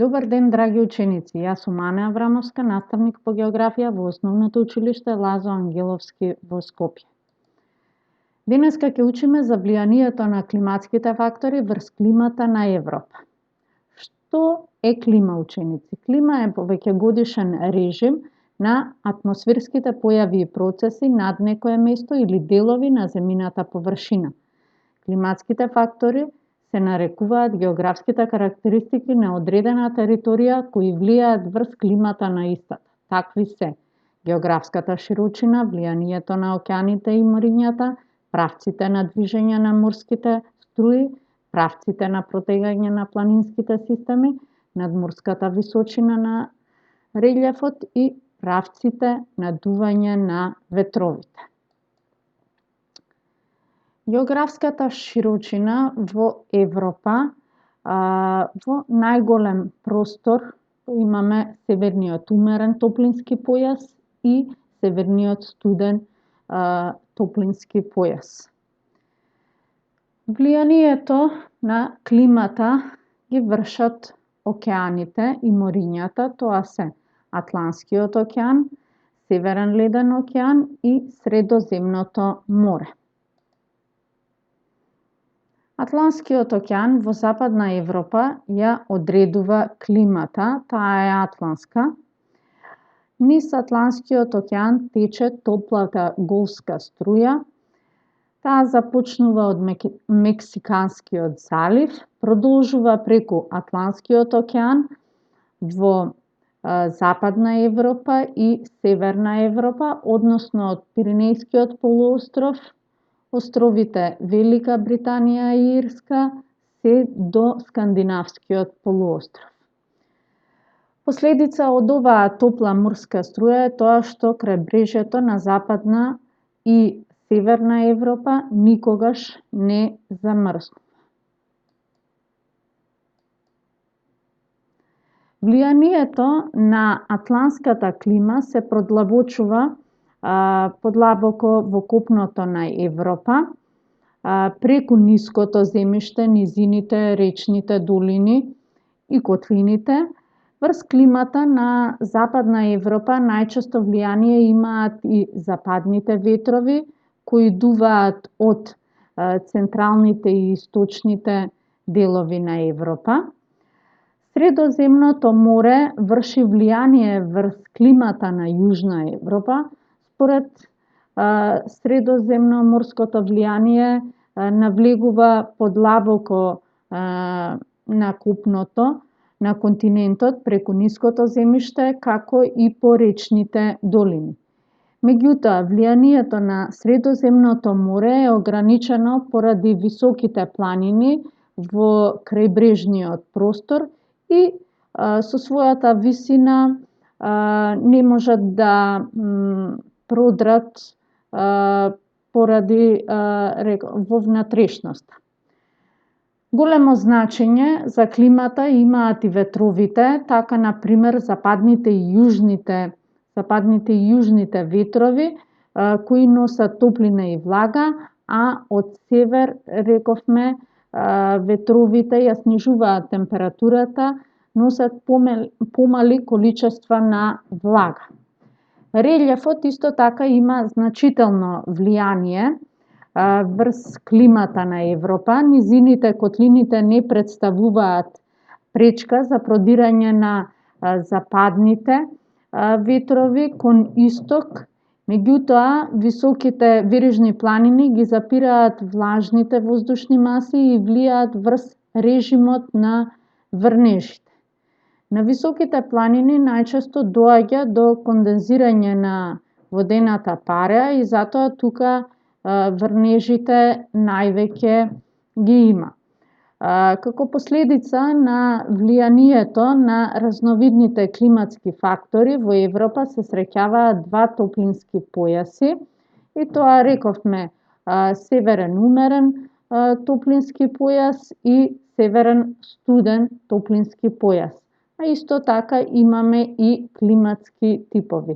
Добар ден, драги ученици! Јас сум Ана Аврамовска, наставник по географија во Основното училиште Лазо Ангеловски во Скопје. Денеска ќе учиме за влијанието на климатските фактори врз климата на Европа. Што е клима, ученици? Клима е повеќегодишен режим на атмосферските појави и процеси над некое место или делови на земјината површина. Климатските фактори се нарекуваат географските карактеристики на одредена територија кои влијаат врз климата на истата. Такви се географската широчина, влијанието на океаните и морињата, правците на движење на морските струи, правците на протегање на планинските системи, надморската височина на релјефот и правците на дување на ветровите. Географската широчина во Европа, во најголем простор имаме северниот умерен топлински појас и северниот студен топлински појас. Влијанието на климата ги вршат океаните и морињата, тоа се Атлантскиот океан, Северен леден океан и Средоземното море. Атлантскиот океан во Западна Европа ја одредува климата, таа е атлантска. Низ Атлантскиот океан тече топлата голска струја. Таа започнува од Мексиканскиот залив, продолжува преку Атлантскиот океан во Западна Европа и Северна Европа, односно од Пиренејскиот полуостров, островите Велика Британија и Ирска, се до Скандинавскиот полуостров. Последица од оваа топла морска струја е тоа што крајбрежјето на Западна и Северна Европа никогаш не замрзнува. Влијанието на атлантската клима се продлабочува подлабоко во копното на Европа, преку ниското земјиште, низините, речните долини и котлините. Врз климата на Западна Европа најчесто влијание имаат и западните ветрови, кои дуваат од централните и источните делови на Европа. Средоземното море врши влијание врз климата на Јужна Европа. Според средоземноморското влијание навлегува подлабоко на копното, на континентот, преку ниското земјиште, како и по речните долини. Меѓутоа, влијанието на Средоземното море е ограничено поради високите планини во крајбрежниот простор и со својата висина не можат да продрат поради во внатрешноста. Големо значење за климата имаат и ветровите, така например западните и јужните ветрови кои носат топлина и влага, а од север, рековме, ветровите ја снижуваат температурата, носат помали количества на влага. Релјефот исто така има значително влијание врз климата на Европа. Низините, котлините не представуваат пречка за продирање на западните ветрови кон исток, меѓутоа високите верижни планини ги запираат влажните воздушни маси и влијаат врз режимот на врнежите. На високите планини најчесто доаѓа до кондензирање на водената пара и затоа тука врнежите највеќе ги има. Како последица на влијанието на разновидните климатски фактори во Европа се среќаваат два топлински појаси и тоа рековме северен умерен топлински појас и северен студен топлински појас. А исто така имаме и климатски типови.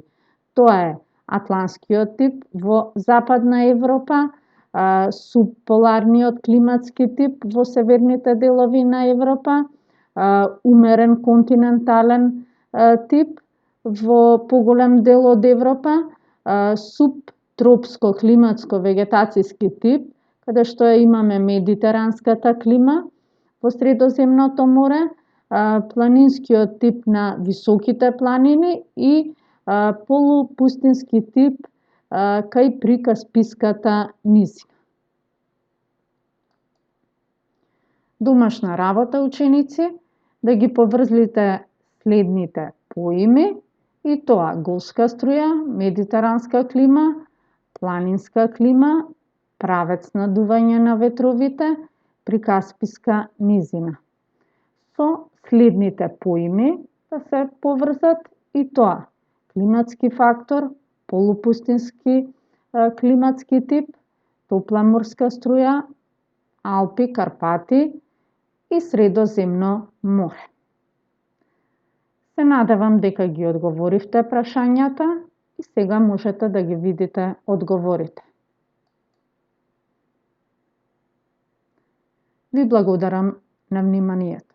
Тоа е Атлантскиот тип во Западна Европа, субполарниот климатски тип во северните делови на Европа, умерен континентален тип во поголем дел од Европа, субтропско климатско вегетацијски тип, каде што имаме медитеранската клима во Средоземното море, планинскиот тип на високите планини и полупустински тип кај прикасписката низина. Домашна работа, ученици, да ги поврзлите следните поими, и тоа голска струја, медитеранска клима, планинска клима, правец на дување на ветровите, прикасписка низина. Со следните поими да се поврзат и тоа: климатски фактор, полупустински климатски тип, топла морска струја, Алпи, Карпати и Средоземно море. Се надевам дека ги одговоривте прашањата и сега можете да ги видите одговорите. Ви благодарам на вниманието.